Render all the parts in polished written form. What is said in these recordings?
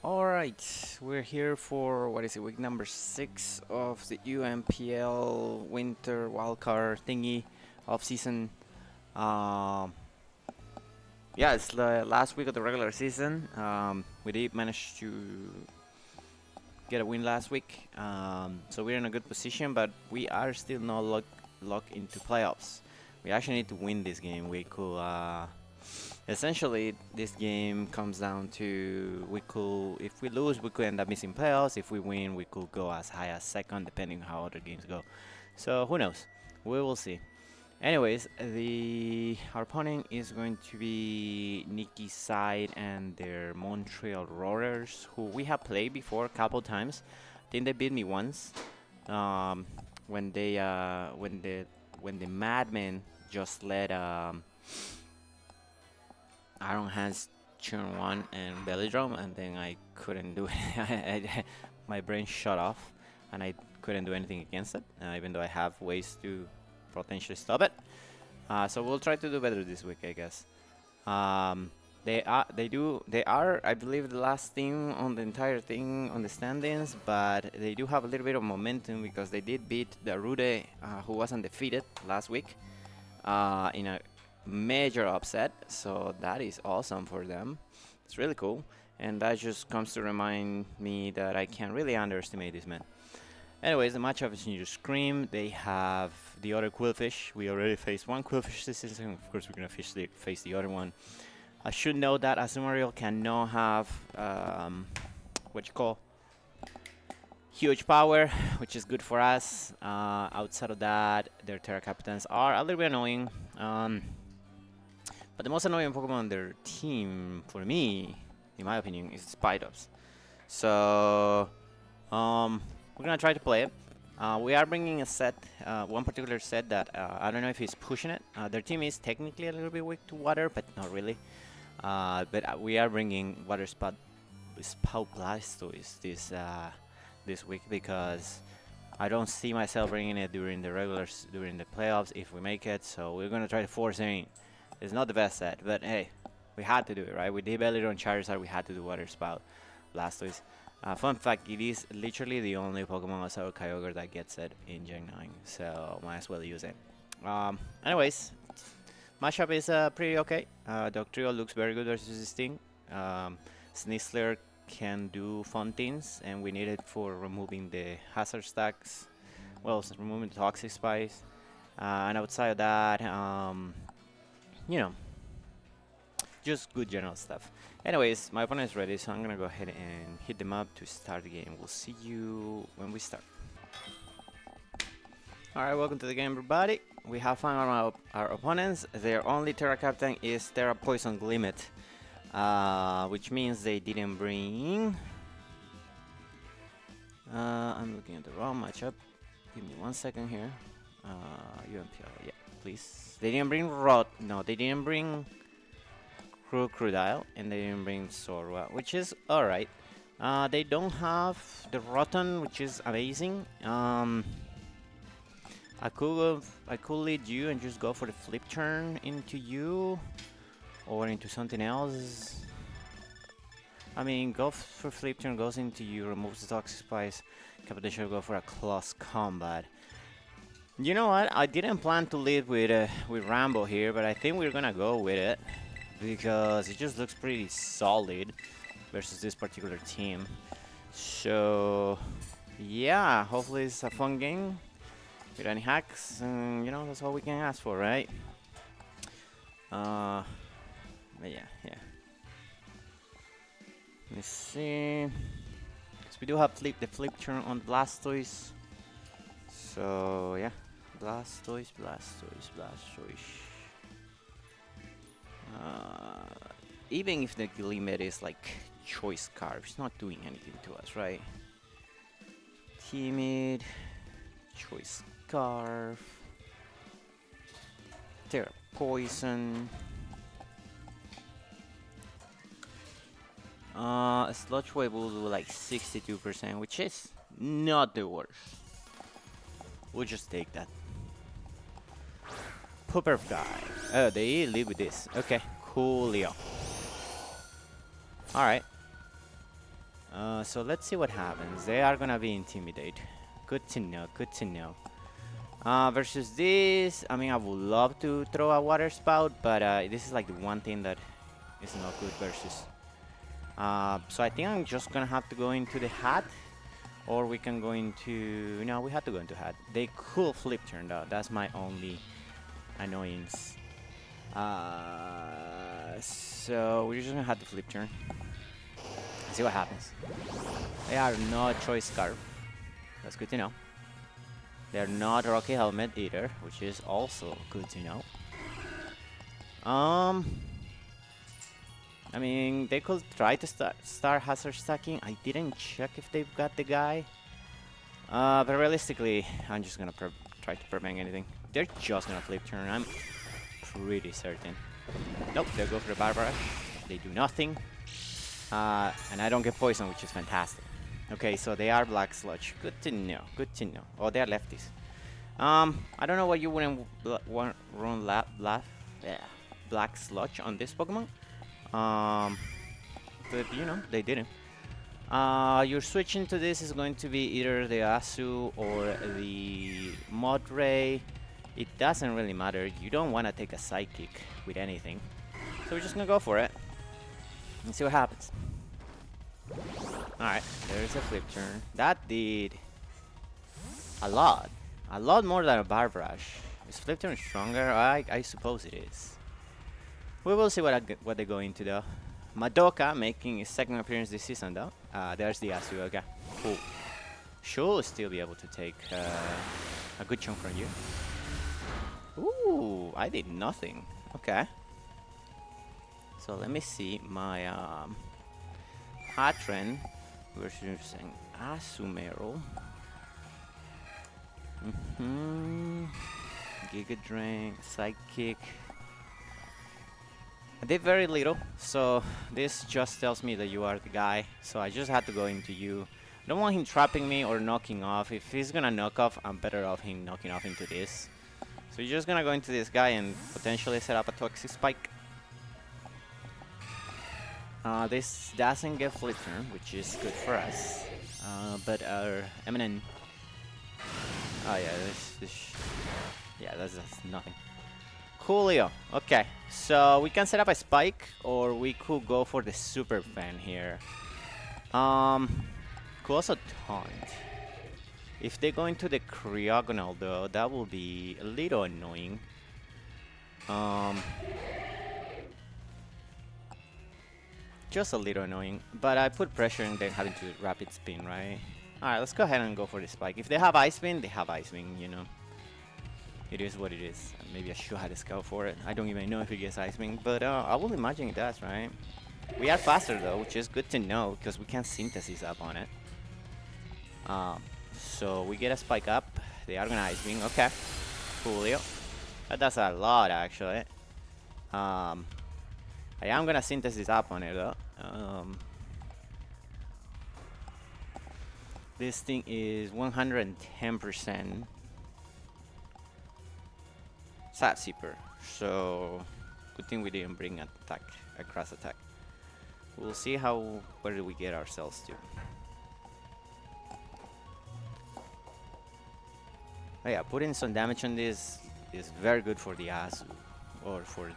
Alright, we're here for, what is it, week number 6 of the UNPL winter wildcard thingy off season. Um, yeah, it's the last week of the regular season. We did manage to get a win last week, so we're in a good position, but we are still not locked into playoffs. We actually need to win this game. We could essentially, this game comes down to if we lose, we could end up missing playoffs. If we win, we could go as high as second, depending on how other games go. So who knows? We will see. Anyways, our opponent is going to be Nikki's side and their Montreal Roarers, who we have played before a couple times. I think they beat me once when the Madmen just let Iron Hands turn 1 and belly drum, and then I couldn't do it. My brain shut off and I couldn't do anything against it, even though I have ways to potentially stop it. So we'll try to do better this week, I guess. They are, I believe, the last team on the entire thing on the standings, but they do have a little bit of momentum because they did beat the Rude, who was undefeated last week, in a major upset. So that is awesome for them. It's really cool, and that just comes to remind me that I can't really underestimate this man. Anyways, the matchup is in your screen. They have the other Quillfish. We already faced one Quillfish this season. Of course, we're gonna face the other one. I should note that Azumarill cannot have what you call huge power, which is good for us. Outside of that, their Terra Capitans are a little bit annoying. But the most annoying Pokemon on their team, for me, in my opinion, is SPOUT. So, we're gonna try to play it. We are bringing a set, one particular set that I don't know if he's pushing it. Their team is technically a little bit weak to water, but not really. But we are bringing Water SPOUT Blastoise this week because I don't see myself bringing it during the playoffs if we make it. So we're gonna try to force it in. It's not the best set, but hey, we had to do it, right? We did belly on Charizard, we had to do Water SPOUT Blastoise. Fun fact, it is literally the only Pokemon outside of Kyogre that gets it in Gen 9, so might as well use it. Anyways, matchup is pretty okay. Doctrio looks very good versus this thing. Sneasler can do fun things, and we need it for removing the hazard stacks, well, removing the toxic spice. And outside of that, you know, just good general stuff. Anyways, my opponent is ready, so I'm gonna go ahead and hit them up to start the game. We'll see you when we start. Alright, welcome to the game, everybody. We have found our opponents. Their only Terra Captain is Terra Poison Glimmet, which means they didn't bring... I'm looking at the wrong matchup. Give me 1 second here. UNPL, yeah, please. They didn't bring no, they didn't bring Crocodile, and they didn't bring Zorua, which is alright. They don't have the Rotten, which is amazing. I could lead you and just go for the flip turn into you or into something else. I mean, go for flip turn, goes into you, removes the toxic spice, can potentially go for a close combat. You know what? I didn't plan to lead with Rambo here, but I think we're gonna go with it because it just looks pretty solid versus this particular team. So yeah, hopefully it's a fun game with any hacks, and you know, that's all we can ask for, right? But yeah. Let's see. So we do have the flip turn on Blastoise. So yeah, Blastoise. Even if the Glimmet is like Choice Scarf, it's not doing anything to us, right? Timid, Choice Scarf, Terra Poison. Sludge Wave will do like 62%, which is not the worst. We'll just take that. Pooper guy. Oh, they live with this. Okay, coolio. Alright. So let's see what happens. They are gonna be intimidated. Good to know, good to know. Versus this, I mean, I would love to throw a water spout, but this is like the one thing that is not good versus. So I think I'm just gonna have to go into the hat, or we can go into. No, we have to go into hat. They could flip turn though. That's my only annoyance. So we're just gonna have to flip turn. See what happens. They are not choice scarf. That's good to know. They're not Rocky Helmet either, which is also good to know. I mean, they could try to start hazard stacking. I didn't check if they've got the guy. But realistically, I'm just gonna try to prevent anything. They're just gonna flip turn. I'm pretty certain. Nope, they go for the Barbara. They do nothing. And I don't get poison, which is fantastic. Okay, so they are Black Sludge. Good to know. Good to know. Oh, they are lefties. I don't know why you wouldn't run Black Sludge on this Pokemon. But you know, they didn't. Your switching to this is going to be either the Asu or the Mod Ray. It doesn't really matter. You don't want to take a Psychic with anything. So we're just gonna go for it. Let's see what happens. Alright, there's a flip turn. That did a lot. A lot more than a Barbarage. Is flip turn stronger? I suppose it is. We will see what they go into though. Madoka making his second appearance this season though. There's the Asu. Okay, cool. Should still be able to take a good chunk from you. Ooh, I did nothing. Okay. So let me see my Hatren versus an Asumero. Giga Drain, Psychic. I did very little, so this just tells me that you are the guy. So I just had to go into you. I don't want him trapping me or knocking off. If he's gonna knock off, I'm better off him knocking off into this. So you're just gonna go into this guy and potentially set up a Toxic Spike. This doesn't get flip turn, which is good for us. But our Eminent. Oh yeah, that's nothing. Coolio. Okay, so we can set up a Spike, or we could go for the Super Fan here. Could also taunt. If they go into the Cryogonal though, that will be a little annoying. Just a little annoying, but I put pressure in them having to rapid spin, right? Alright, let's go ahead and go for the Spike. If they have Ice Beam, they have Ice Beam, you know. It is what it is. Maybe I should have a scout for it. I don't even know if it gets Ice Beam, but I will imagine it does, right? We are faster though, which is good to know, because we can Synthesis up on it. So we get a Spike up. They are gonna Ice Beam. Okay. Coolio. That does a lot, actually. I am gonna Synthesis up on it though. This thing is 110% Sat Seeper, so good thing we didn't bring attack, a cross attack. We'll see where do we get ourselves to. Oh yeah, putting some damage on this is very good for the Asu, or for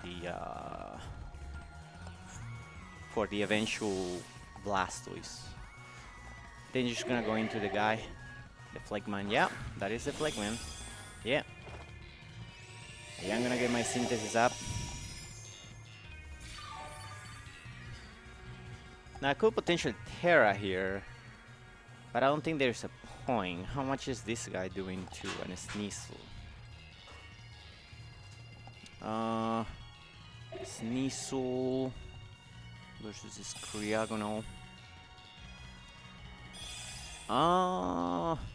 the eventual Blastoise. Then you're just gonna go into the guy, the Flagman. Yeah, that is the Flagman. Yeah. Yeah, I'm gonna get my Synthesis up. Now I could potentially Terra here, but I don't think there's a point. How much is this guy doing to an Sneasel? Sneasel versus this Cryogonal.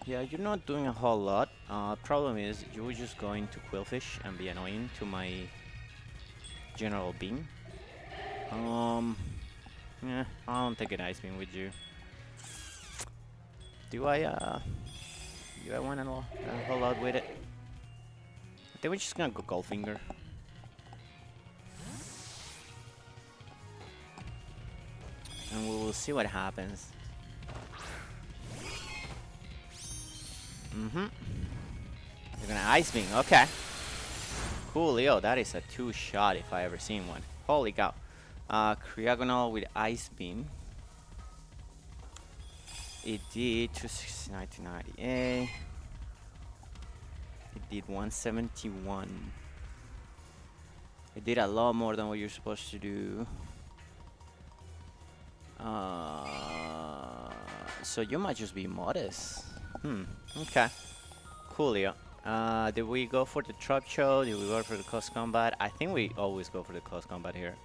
Yeah, you're not doing a whole lot. Problem is, you were just going to Quillfish and be annoying to my General Beam. Yeah, I don't take an Ice Beam with you. Do I want a whole lot with it? I think we're just gonna go Goldfinger. And we will see what happens. You're gonna Ice Beam. Okay. Cool, Leo. That is a 2-shot if I ever seen one. Holy cow. Cryogonal with Ice Beam. It did 269 It did 171. It did a lot more than what you're supposed to do. So you might just be modest. Okay. Coolio. Did we go for the trap show? Did we go for the close combat? I think we always go for the close combat here.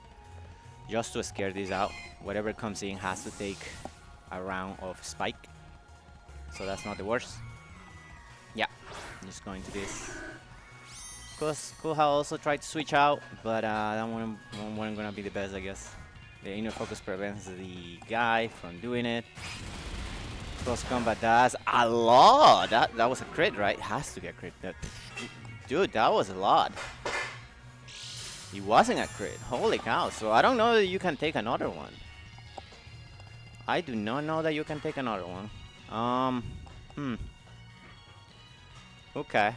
Just to scare this out. Whatever comes in has to take a round of spike. So that's not the worst. Yeah. Just going to this. Cool how also tried to switch out, but that one wasn't gonna be the best, I guess. The inner focus prevents the guy from doing it. Close combat does a lot. That was a crit, right? It has to be a crit. Dude, that was a lot. It wasn't a crit. Holy cow. So I don't know that you can take another one. I do not know that you can take another one. Okay.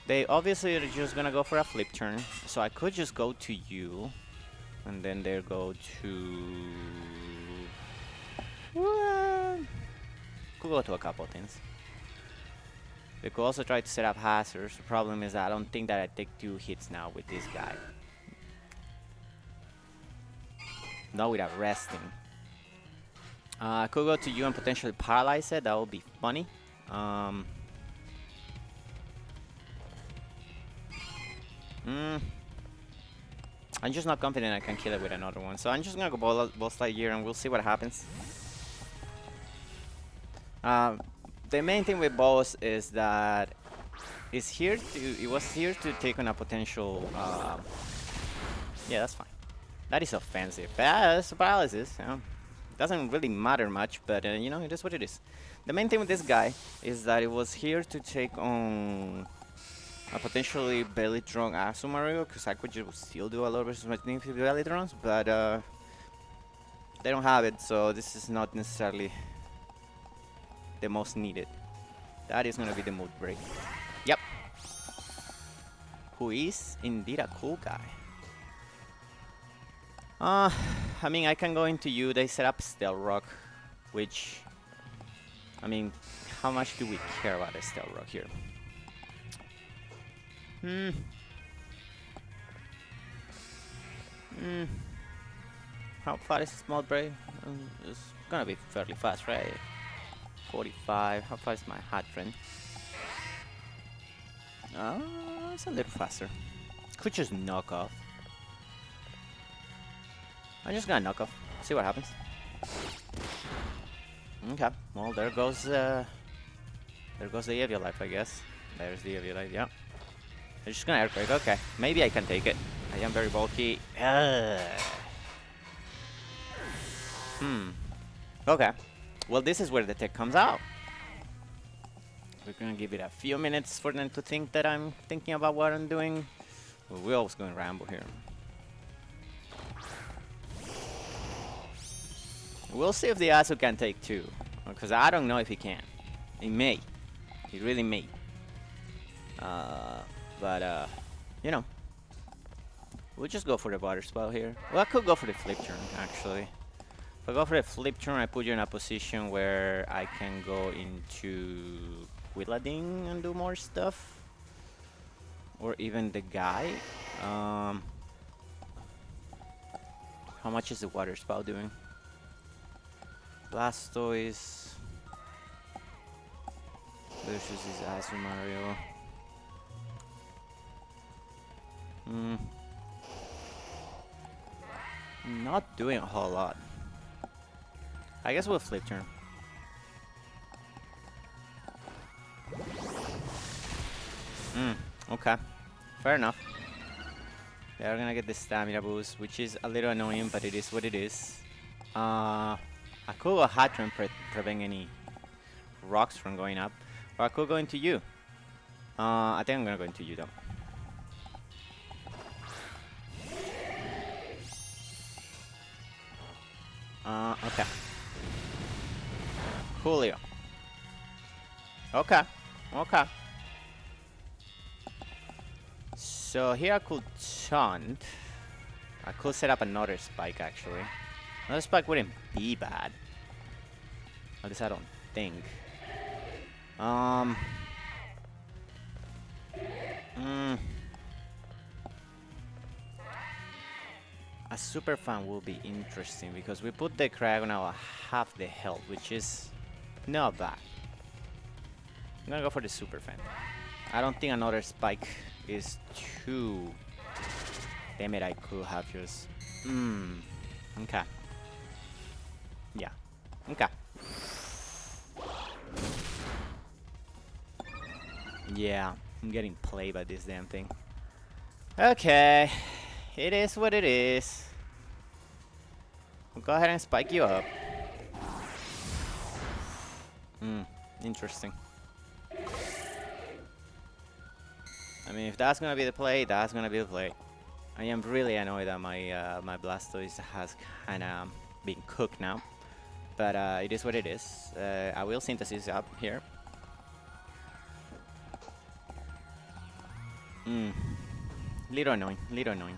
They obviously are just gonna go for a flip turn. So I could just go to you. And then they'll go to... could go to a couple things. They could also try to set up hazards. The problem is I don't think that I take 2 hits now with this guy. Not without resting. I could go to you and potentially paralyze it. That would be funny. I'm just not confident I can kill it with another one. So I'm just gonna go ball slide here and we'll see what happens. The main thing with boss is that it was here to take on a potential yeah, that's fine. That is offensive. That's paralysis. Doesn't really matter much, but you know, it is what it is. The main thing with this guy is that it was here to take on a potentially belly drone Asumaru, because I could just still do a lot versus my team with belly drones, but they don't have it, so this is not necessarily the most needed. That is gonna be the mood break. Yep. Who is indeed a cool guy. I mean, I can go into you. They set up Stealth Rock, which, I mean, how much do we care about a Stealth Rock here? How far is Small Brave? It's gonna be fairly fast, right? 45. How far is my Hat Trend? It's a little faster. Could just knock off. I'm just gonna knock off. See what happens. Okay. Well, there goes the Evil Life, I guess. There's the Evil Life. Yeah. I'm just gonna Earthquake. Okay. Maybe I can take it. I am very bulky. Okay. Well, this is where the tech comes out. We're gonna give it a few minutes for them to think that I'm thinking about what I'm doing. Well, we're always gonna ramble here. We'll see if the Asu can take 2. Because I don't know if he can. He may. He really may. But you know. We'll just go for the water spell here. Well, I could go for the flip turn, actually. If I go for the flip turn, I put you in a position where I can go into Willading and do more stuff. Or even the guy. How much is the water spell doing? Blastoise versus his Asumaru. Not doing a whole lot. I guess we'll flip turn. Okay. Fair enough. They're gonna get the stamina boost, which is a little annoying, but it is what it is. I could go Hat Trend prevent any rocks from going up. Or I could go into you. I think I'm gonna go into you though. Okay. Coolio. Okay. Okay. So here I could taunt. I could set up another spike actually. Another spike wouldn't be bad. At least I don't think. A super fan will be interesting because we put the Cryogonal at half the health, which is not bad. I'm gonna go for the super fan. I don't think another spike is too. Damn it! I could have just. Okay. Yeah. Okay. Yeah, I'm getting played by this damn thing. Okay, it is what it is. We'll go ahead and spike you up. Interesting. I mean, if that's gonna be the play, that's gonna be the play. I am really annoyed that my my Blastoise has kinda been cooked now, but it is what it is. I will synthesis up here. Little annoying, little annoying.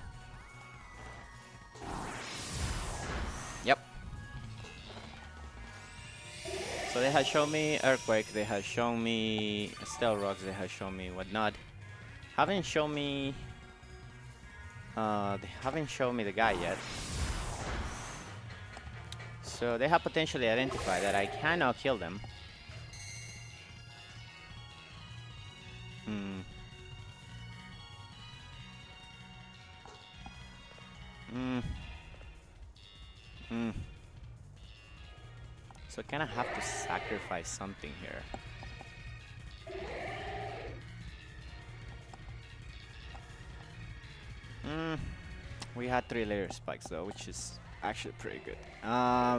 Yep. So they have shown me Earthquake, they have shown me Steel Rocks, they have shown me whatnot. Haven't shown me they haven't shown me the guy yet. So they have potentially identified that I cannot kill them. So I kind of have to sacrifice something here. We had 3-layer spikes though, which is actually pretty good.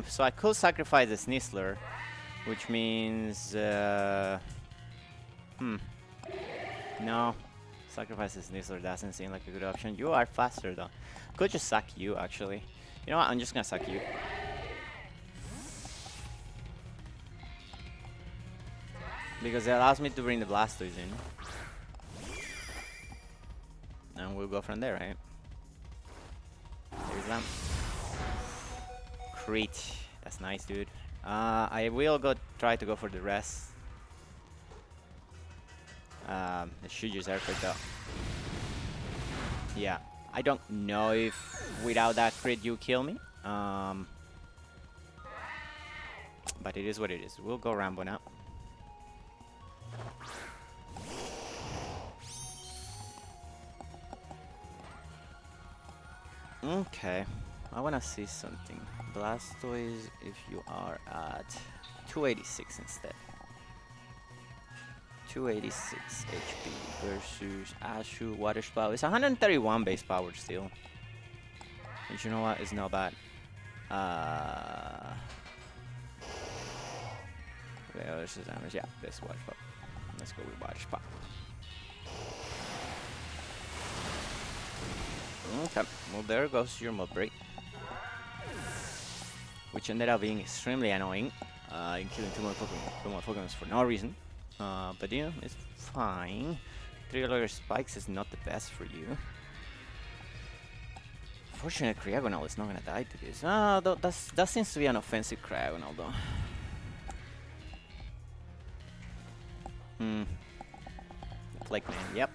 So I could sacrifice the Snizzler, which means no, sacrifice the Snizzler doesn't seem like a good option. You are faster though. Could just suck you actually. You know what? I'm just gonna suck you. Because it allows me to bring the Blastoise in. And we'll go from there, right? There's that. Crit. That's nice, dude. I will try to go for the rest. I should use Earthquake though. Yeah. I don't know if without that crit you kill me. But it is what it is. We'll go Rambo now. Okay, I wanna see something. Blastoise, if you are at 286 instead. 286 HP versus Ashu Water Spout. It's 131 base power still. But you know what? It's not bad. There's the damage. Yeah, this Water Spout. Let's go with Water Spout. Okay, well there goes your Mud Break, which ended up being extremely annoying, in killing two more Pokemon for no reason. But you know, it's fine. 3-layer spikes is not the best for you. Fortunately, Cryogonal is not gonna die to this. That seems to be an offensive Cryogonal though. Flake Man, yep.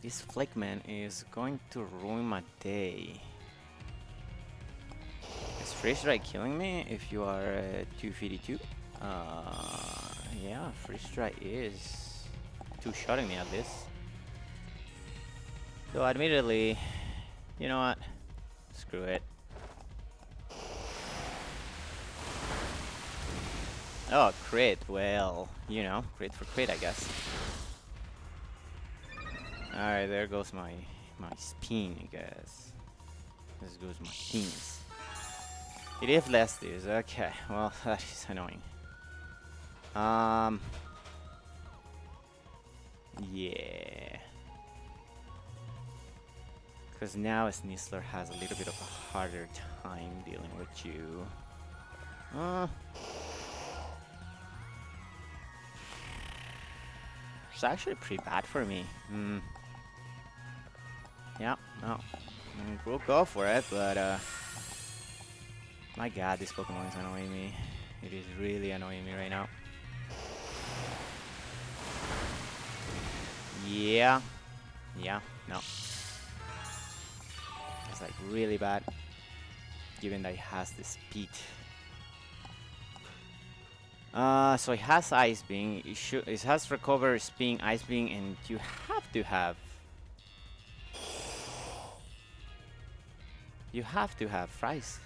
This Flake Man is going to ruin my day. Is Freeze Dry killing me if you are 252? Yeah, Freeze Dry is two-shotting me at this. Though admittedly, you know what? Screw it. Oh, crit. Well, you know, crit for crit, I guess. Alright, there goes my spin, I guess. This goes my teams. It is Blastoise. Okay, well, that is annoying. Yeah. Because now Snizzler has a little bit of a harder time dealing with you. is actually pretty bad for me. Yeah, no. We'll go for it, but my god, this Pokemon is annoying me. It is really annoying me right now. Yeah. Yeah, no. It's like really bad, given that it has the speed. So it has Ice Beam. It has Recover, Spin, Ice Beam, and you have to have. You have to have Fries.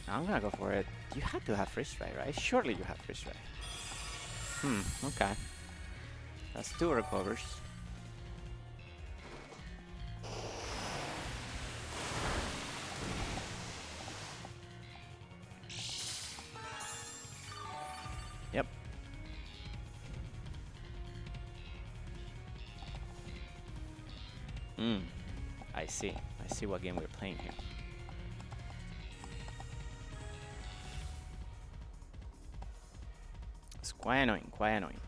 I'm gonna go for it. You have to have Freeze Ray, right? Surely you have Freeze Ray. Okay. That's 2 recovers. Yep. I see. I see what game we're playing here. It's quite annoying, quite annoying.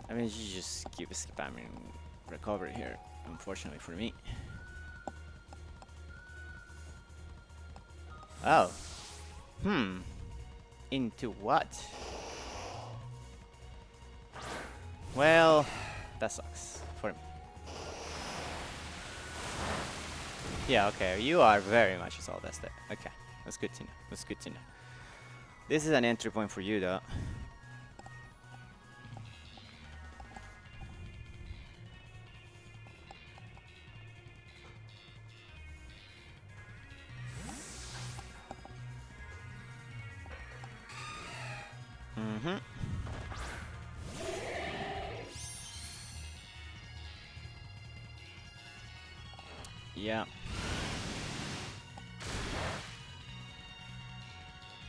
I mean, you just keep spamming Recover here, unfortunately for me. Oh. Into what? Well, that sucks for me. Yeah, okay, you are very much a solid estate. Okay, that's good to know. That's good to know. This is an entry point for you, though. Yeah.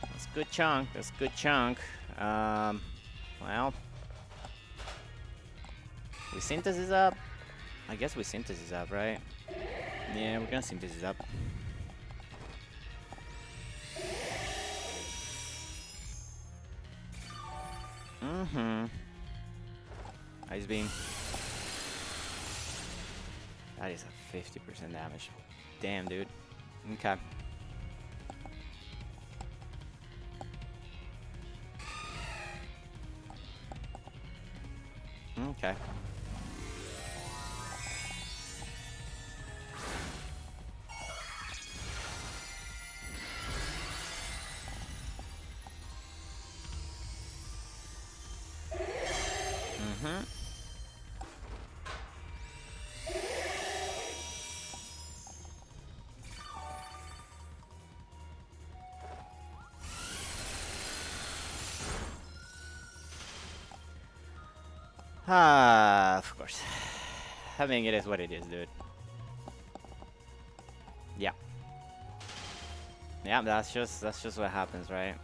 That's a good chunk. That's a good chunk. Well. We synthesis up? I guess we synthesis up, right? Yeah, we're gonna synthesis up. Ice Beam. That is a 50% damage. Damn, dude. Okay. Okay. Of course. I mean, it is what it is, dude. Yeah. Yeah, that's just what happens, right?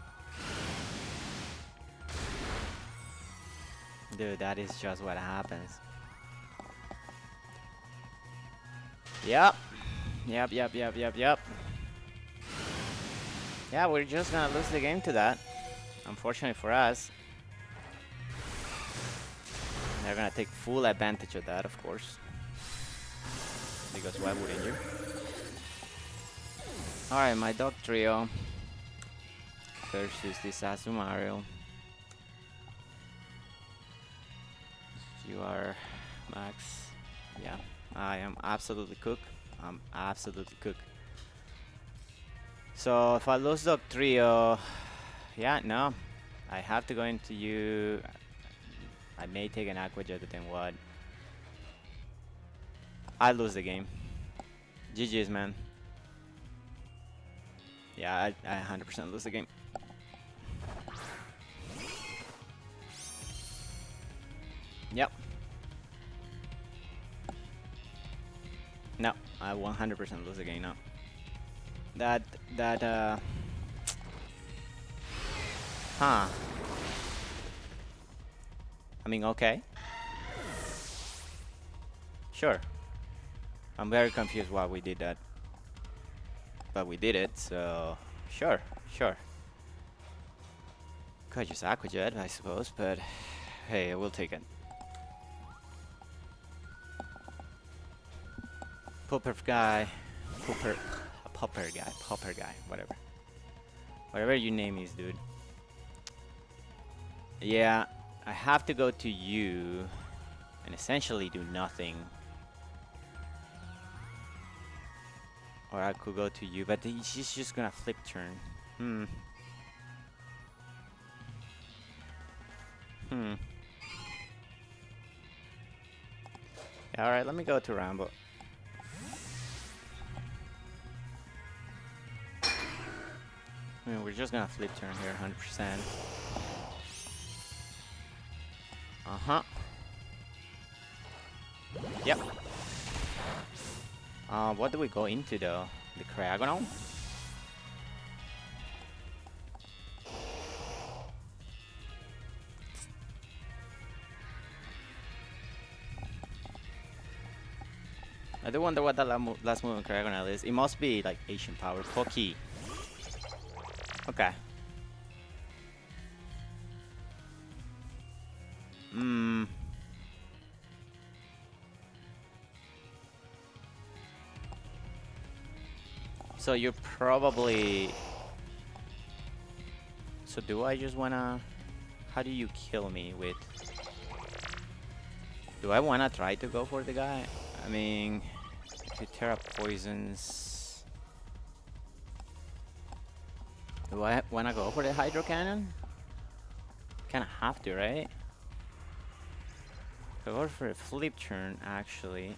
Dude, that is just what happens. Yep. Yep. Yeah, we're just gonna lose the game to that. Unfortunately for us. They're gonna take full advantage of that, of course. Because why wouldn't you? Alright, my dog trio versus this Azumario. You are Max. Yeah, I am absolutely cooked. I'm absolutely cooked. So if I lose dog trio, yeah, no. I have to go into you. I may take an Aqua Jet, but then what? I lose the game. GG's, man. Yeah, I 100% lose the game. Yep. No, I 100% lose the game now. Huh. I mean, okay. Sure. I'm very confused why we did that. But we did it, so sure. Could use Aqua Jet, I suppose, but hey, we'll take it. Popper guy, whatever. Whatever your name is, dude. Yeah, I have to go to you and essentially do nothing. Or I could go to you, but she's just gonna flip turn. Yeah, alright, let me go to Rambo. I mean, we're just gonna flip turn here, 100%. Yep. What do we go into though? The Cryagonal? I do wonder what that last move in Cryagonal is. It must be like Asian power. Poki. Okay. So you're probably... So do I just wanna... How do you kill me with... Do I wanna try to go for the guy? I mean... If you Terra poisons... Do I wanna go for the Hydro Cannon? Kinda have to, right? If I go for a flip turn, actually...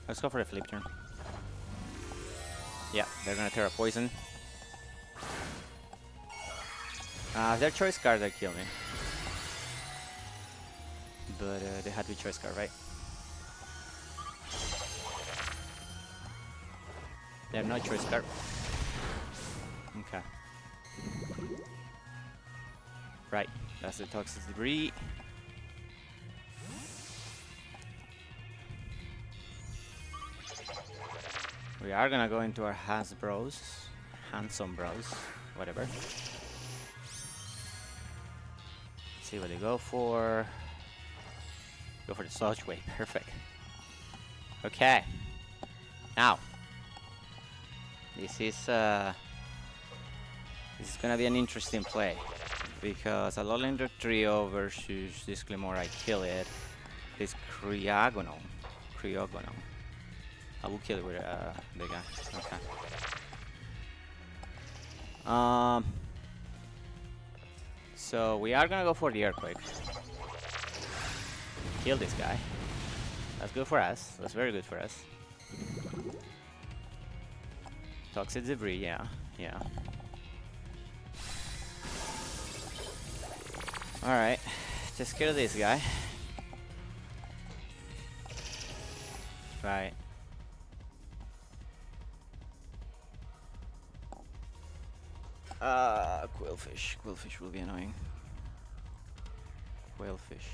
Let's go for a flip turn. Yeah, they're gonna Terra Poison. Their choice card, they kill me. But they had to be choice card, right? They have no choice card. Okay. Right, that's the Toxic Debris. We are gonna go into our handsome bros, whatever. See what they go for. Go for the Sludge Wave, perfect. Okay. Now, this is gonna be an interesting play because a Lollinger Trio versus this Claymore, I kill it. This Cryagonal. I will kill it with the guy. Okay. So we are gonna go for the Earthquake. Kill this guy. That's good for us. That's very good for us. Toxic Debris, yeah. Alright. Just kill this guy. Right. Quillfish. Quillfish will be annoying. Quillfish.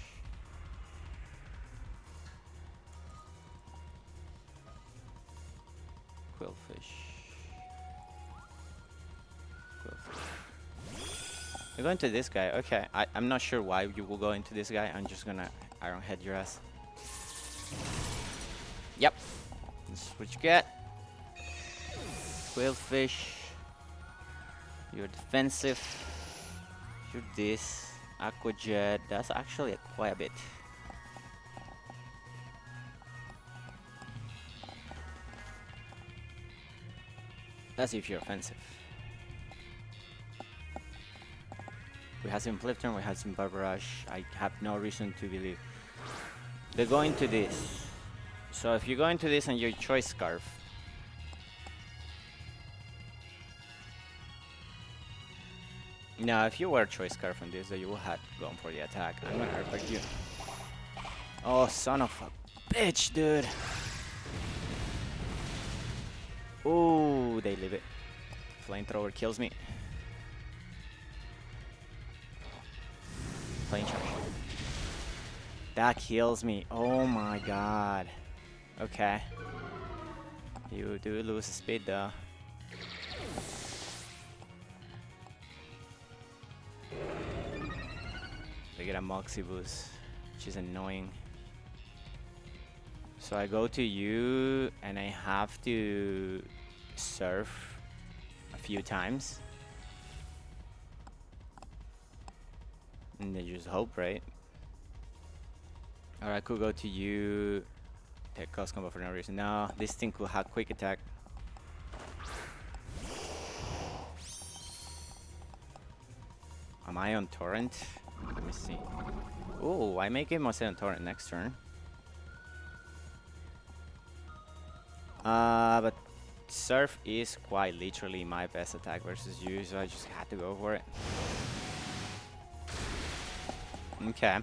You're going to this guy. Okay, I'm not sure why you will go into this guy. I'm just gonna Iron Head your ass. Yep. This is what you get. Quillfish. You're defensive. You're this. Aqua Jet. That's actually quite a bit. That's if you're offensive. We have some Flip Turn, we have some Barbarage. I have no reason to believe. They're going to this. So if you go into this and your Choice Scarf. Now, if you were Choice Scarf on this, then you would have gone for the attack. I'm gonna hurt you. Oh, son of a bitch, dude. Ooh, they leave it. Flamethrower kills me. Flame charge. That kills me. Oh my god. Okay. You do lose speed though. They get a Moxie boost, which is annoying. So I go to you and I have to surf a few times. And they just hope, right? Or I could go to you, take cost combo for no reason. No, this thing could have quick attack. Am I on torrent? Let me see. Oh, I may give myself on torrent next turn. But surf is quite literally my best attack versus you, so I just had to go for it. Okay.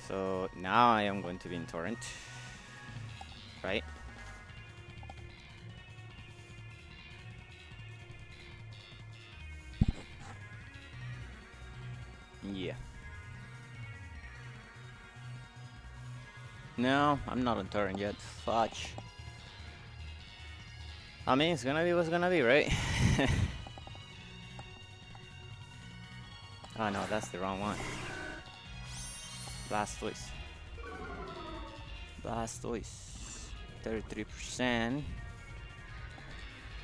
So now I am going to be in torrent, right? Yeah. No, I'm not on torrent yet. Fudge. I mean, it's gonna be what's gonna be, right? Oh no, that's the wrong one. Blastoise. Blastoise. 33%.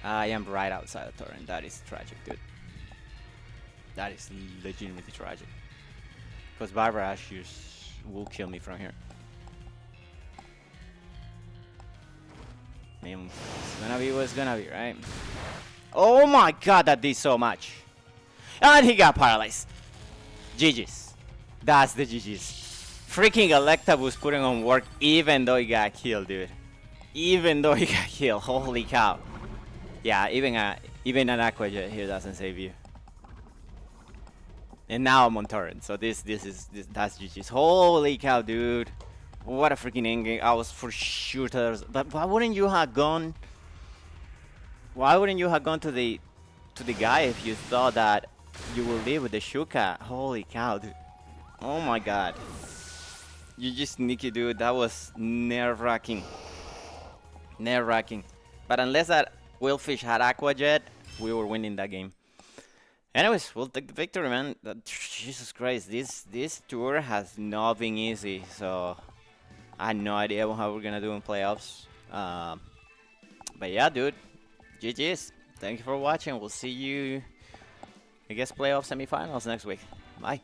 I am right outside of torrent. That is tragic, dude. That is legitimately tragic. Because Barbara Ashes will kill me from here. I mean, it's gonna be what's gonna be, right? Oh my god, that did so much. And he got paralyzed. GG's. That's the GG's. Freaking Electabuzz putting on work even though he got killed, dude. Even though he got killed. Holy cow. Yeah, even an Aqua Jet here doesn't save you. And now I'm on torrent, so that's GG's. Holy cow, dude. What a freaking endgame. I was for sure but why wouldn't you have gone? Why wouldn't you have gone to the guy if you thought that you will live with the Shuka? Holy cow, dude. Oh my god. You just sneaky, dude. That was nerve-wracking. Nerve-wracking. But unless that Willfish had Aqua Jet, we were winning that game. Anyways, we'll take the victory, man. Jesus Christ, this tour has not been easy, so I had no idea how we're gonna do in playoffs. But yeah, dude, GG's. Thank you for watching. We'll see you, I guess, playoff semifinals next week. Bye.